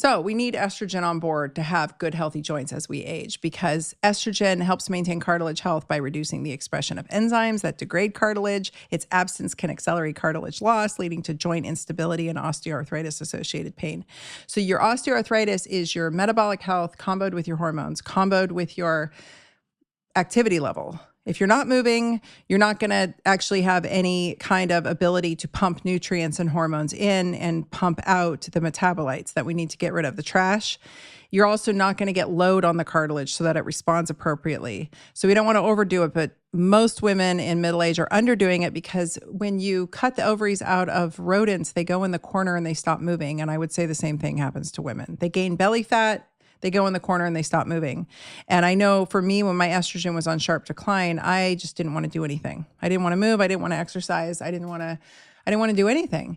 So we need estrogen on board to have good, healthy joints as we age, because estrogen helps maintain cartilage health by reducing the expression of enzymes that degrade cartilage. Its absence can accelerate cartilage loss, leading to joint instability and osteoarthritis-associated pain. So your osteoarthritis is your metabolic health comboed with your hormones, comboed with your activity level. If you're not moving, you're not going to actually have any kind of ability to pump nutrients and hormones in and pump out the metabolites that we need to get rid of, the trash. You're also not going to get load on the cartilage so that it responds appropriately. So we don't want to overdo it, but most women in middle age are underdoing it because when you cut the ovaries out of rodents, they go in the corner and they stop moving. And I would say the same thing happens to women. They gain belly fat. They go in the corner and they stop moving. And I know for me, when my estrogen was on sharp decline, I just didn't want to do anything. I didn't want to move. I didn't want to exercise. I didn't want to do anything.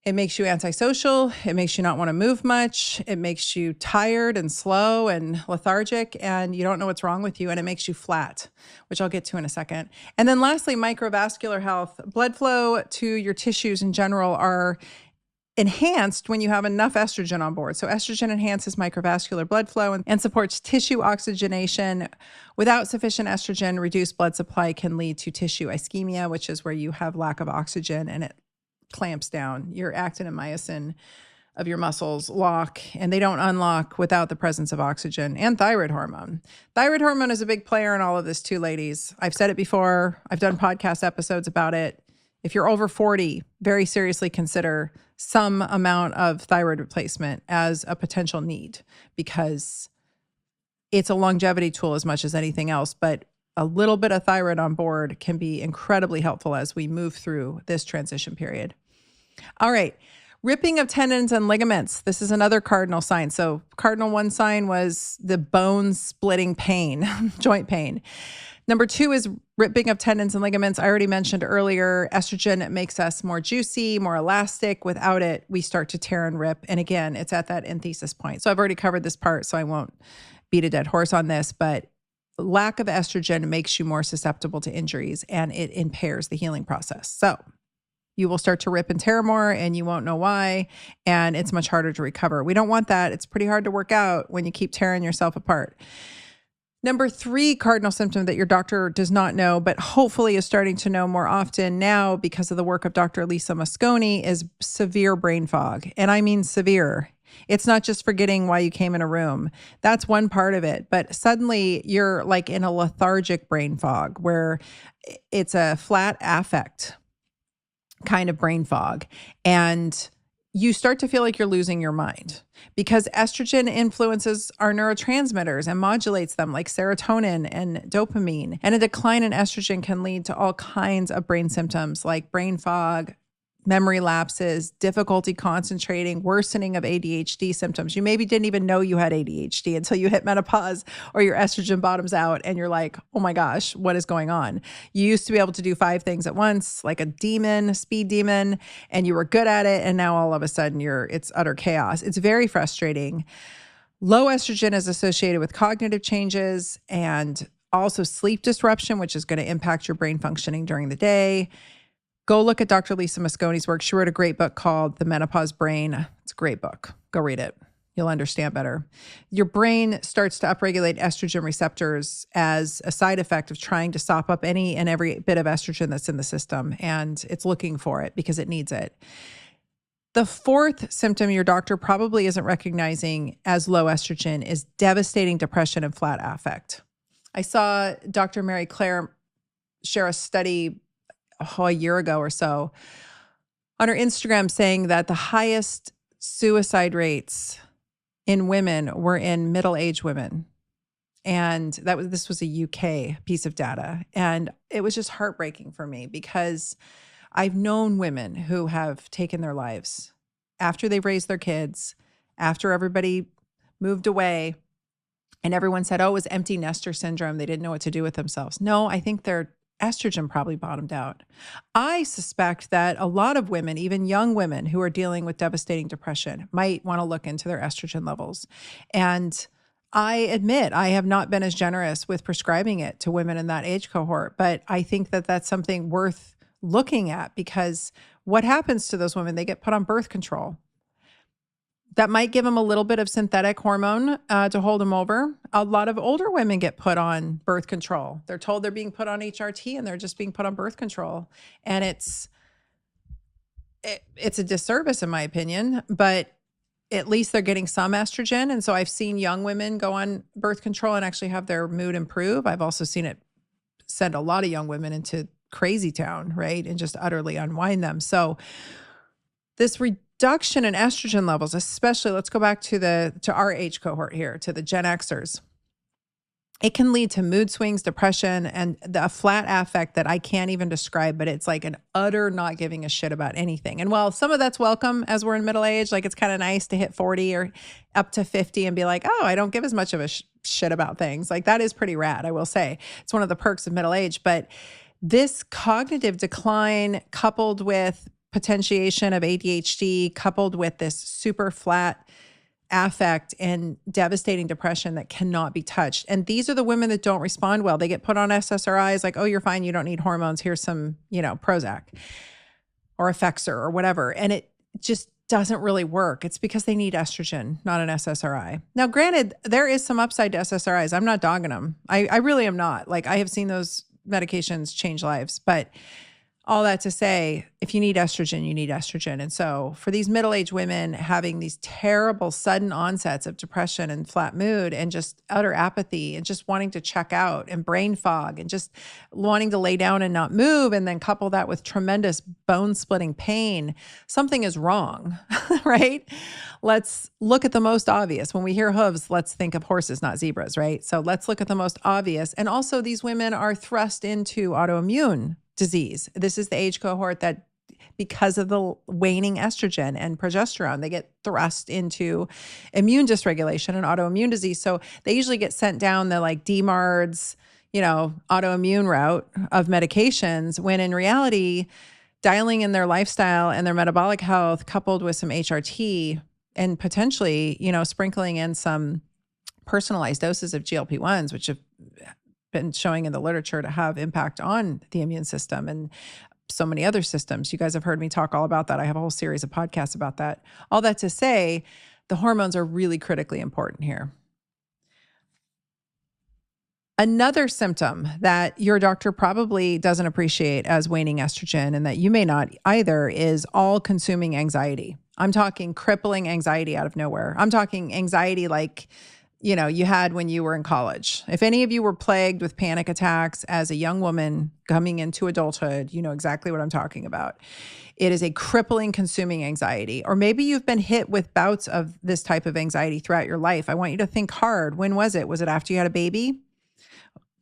It makes you antisocial. It makes you not want to move much. It makes you tired and slow and lethargic, and you don't know what's wrong with you, and it makes you flat, which I'll get to in a second. And then lastly, microvascular health. Blood flow to your tissues in general are enhanced when you have enough estrogen on board. So estrogen enhances microvascular blood flow and supports tissue oxygenation. Without sufficient estrogen, reduced blood supply can lead to tissue ischemia, which is where you have lack of oxygen and it clamps down. Your actin and myosin of your muscles lock, and they don't unlock without the presence of oxygen. And thyroid hormone. Thyroid hormone is a big player in all of this too, ladies. I've said it before. I've done podcast episodes about it. If you're over 40, very seriously consider some amount of thyroid replacement as a potential need, because it's a longevity tool as much as anything else. But a little bit of thyroid on board can be incredibly helpful as we move through this transition period. All right. Ripping of tendons and ligaments. This is another cardinal sign. So cardinal one sign was the bone splitting pain, joint pain. Number 2 is ripping of tendons and ligaments. I already mentioned earlier, estrogen makes us more juicy, more elastic. Without it, we start to tear and rip. And again, it's at that enthesis point. So I've already covered this part, so I won't beat a dead horse on this, but lack of estrogen makes you more susceptible to injuries and it impairs the healing process. So you will start to rip and tear more and you won't know why, and it's much harder to recover. We don't want that. It's pretty hard to work out when you keep tearing yourself apart. Number 3 cardinal symptom that your doctor does not know, but hopefully is starting to know more often now because of the work of Dr. Lisa Mosconi, is severe brain fog. And I mean severe. It's not just forgetting why you came in a room. That's one part of it. But suddenly you're like in a lethargic brain fog where it's a flat affect kind of brain fog. And you start to feel like you're losing your mind because estrogen influences our neurotransmitters and modulates them like serotonin and dopamine. And a decline in estrogen can lead to all kinds of brain symptoms like brain fog, memory lapses, difficulty concentrating, worsening of ADHD symptoms. You maybe didn't even know you had ADHD until you hit menopause or your estrogen bottoms out and you're like, oh my gosh, what is going on? You used to be able to do 5 things at once, like a demon, speed demon, and you were good at it. And now all of a sudden it's utter chaos. It's very frustrating. Low estrogen is associated with cognitive changes and also sleep disruption, which is going to impact your brain functioning during the day. Go look at Dr. Lisa Mosconi's work. She wrote a great book called The Menopause Brain. It's a great book. Go read it. You'll understand better. Your brain starts to upregulate estrogen receptors as a side effect of trying to sop up any and every bit of estrogen that's in the system. And it's looking for it because it needs it. The 4th symptom your doctor probably isn't recognizing as low estrogen is devastating depression and flat affect. I saw Dr. Mary Claire share a study a year ago or so on her Instagram saying that the highest suicide rates in women were in middle-aged women. And this was a UK piece of data. And it was just heartbreaking for me because I've known women who have taken their lives after they've raised their kids, after everybody moved away, and everyone said, oh, it was empty nester syndrome. They didn't know what to do with themselves. No, I think their estrogen probably bottomed out. I suspect that a lot of women, even young women who are dealing with devastating depression, might want to look into their estrogen levels. And I admit I have not been as generous with prescribing it to women in that age cohort, but I think that that's something worth looking at because what happens to those women? They get put on birth control. That might give them a little bit of synthetic hormone to hold them over. A lot of older women get put on birth control. They're told they're being put on HRT and they're just being put on birth control. And it's a disservice in my opinion, but at least they're getting some estrogen. And so I've seen young women go on birth control and actually have their mood improve. I've also seen it send a lot of young women into crazy town, right? And just utterly unwind them. So this reduction in estrogen levels, especially, let's go back to our age cohort here, to the Gen Xers. It can lead to mood swings, depression, and a flat affect that I can't even describe, but it's like an utter not giving a shit about anything. And while some of that's welcome as we're in middle age, like it's kind of nice to hit 40 or up to 50 and be like, oh, I don't give as much of a shit about things. Like that is pretty rad, I will say. It's one of the perks of middle age. But this cognitive decline coupled with potentiation of ADHD, coupled with this super flat affect and devastating depression that cannot be touched. And these are the women that don't respond well. They get put on SSRIs like, oh, you're fine. You don't need hormones. Here's some, Prozac or Effexor or whatever. And it just doesn't really work. It's because they need estrogen, not an SSRI. Now, granted, there is some upside to SSRIs. I'm not dogging them. I really am not. Like I have seen those medications change lives, but all that to say, if you need estrogen, you need estrogen. And so for these middle-aged women having these terrible sudden onsets of depression and flat mood and just utter apathy and just wanting to check out and brain fog and just wanting to lay down and not move, and then couple that with tremendous bone-splitting pain, something is wrong, right? Let's look at the most obvious. When we hear hooves, let's think of horses, not zebras, right? So let's look at the most obvious. And also these women are thrust into autoimmune disease. This is the age cohort that, because of the waning estrogen and progesterone, they get thrust into immune dysregulation and autoimmune disease. So they usually get sent down the like DMARDs, autoimmune route of medications, when in reality, dialing in their lifestyle and their metabolic health coupled with some HRT and potentially, sprinkling in some personalized doses of GLP-1s, which have been showing in the literature to have impact on the immune system and so many other systems. You guys have heard me talk all about that. I have a whole series of podcasts about that. All that to say, the hormones are really critically important here. Another symptom that your doctor probably doesn't appreciate as waning estrogen, and that you may not either, is all-consuming anxiety. I'm talking crippling anxiety out of nowhere. I'm talking anxiety like you had when you were in college. If any of you were plagued with panic attacks as a young woman coming into adulthood, you know exactly what I'm talking about. It is a crippling, consuming anxiety. Or maybe you've been hit with bouts of this type of anxiety throughout your life. I want you to think hard. When was it? Was it after you had a baby?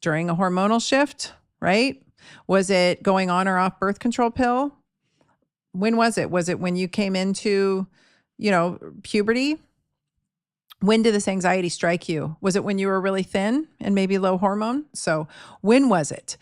During a hormonal shift, right? Was it going on or off birth control pill? When was it? Was it when you came into, puberty? When did this anxiety strike you? Was it when you were really thin and maybe low hormone? So when was it?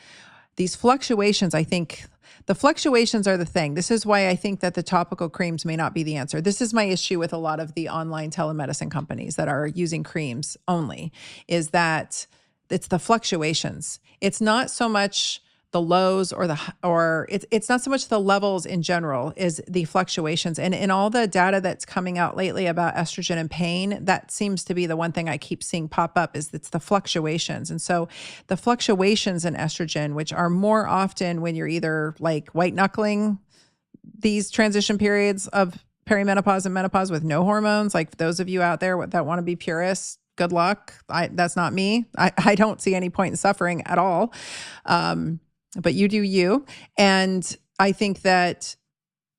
These fluctuations, I think the fluctuations are the thing. This is why I think that the topical creams may not be the answer. This is my issue with a lot of the online telemedicine companies that are using creams only, is that it's the fluctuations. It's not so much the lows or it's not so much the levels in general, is the fluctuations. And in all the data that's coming out lately about estrogen and pain, that seems to be the one thing I keep seeing pop up, is it's the fluctuations. And so the fluctuations in estrogen, which are more often when you're either like white knuckling these transition periods of perimenopause and menopause with no hormones, like those of you out there that want to be purists, good luck. That's not me. I don't see any point in suffering at all. But you do you. And I think that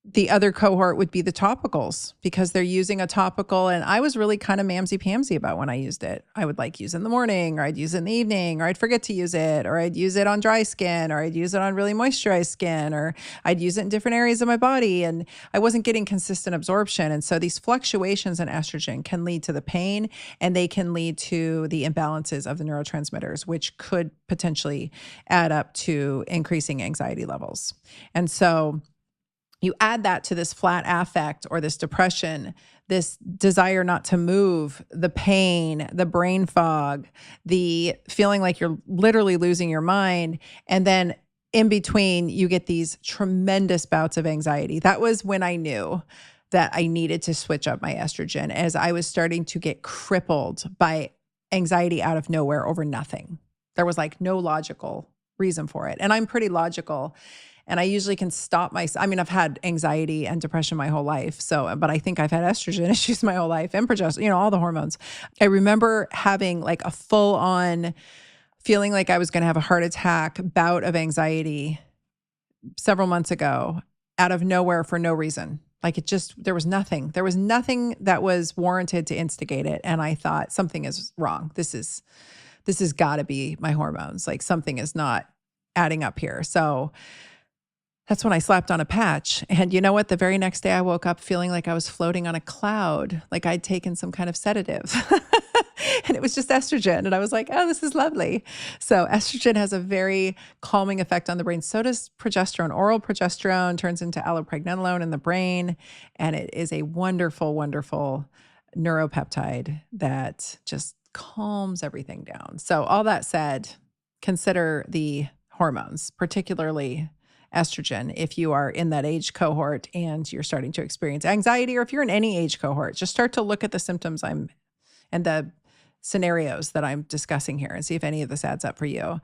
the other cohort would be the topicals, because they're using a topical. And I was really kind of mamsy-pamsy about when I used it. I would like use it in the morning, or I'd use it in the evening, or I'd forget to use it, or I'd use it on dry skin, or I'd use it on really moisturized skin, or I'd use it in different areas of my body. And I wasn't getting consistent absorption. And so these fluctuations in estrogen can lead to the pain, and they can lead to the imbalances of the neurotransmitters, which could potentially add up to increasing anxiety levels. And so you add that to this flat affect or this depression, this desire not to move, the pain, the brain fog, the feeling like you're literally losing your mind. And then in between, you get these tremendous bouts of anxiety. That was when I knew that I needed to switch up my estrogen as I was starting to get crippled by anxiety out of nowhere over nothing. There was like no logical reason for it. And I'm pretty logical. And I usually can stop myself. I mean, I've had anxiety and depression my whole life. So, but I think I've had estrogen issues my whole life and progesterone, all the hormones. I remember having like a full on feeling like I was going to have a heart attack bout of anxiety several months ago out of nowhere for no reason. Like there was nothing that was warranted to instigate it. And I thought something is wrong. This has got to be my hormones. Like something is not adding up here. So that's when I slapped on a patch. And you know what? The very next day I woke up feeling like I was floating on a cloud, like I'd taken some kind of sedative. And it was just estrogen. And I was like, oh, this is lovely. So estrogen has a very calming effect on the brain. So does progesterone. Oral progesterone turns into allopregnanolone in the brain. And it is a wonderful, wonderful neuropeptide that just calms everything down. So all that said, consider the hormones, particularly estrogen, if you are in that age cohort and you're starting to experience anxiety, or if you're in any age cohort, just start to look at the symptoms and the scenarios that I'm discussing here and see if any of this adds up for you.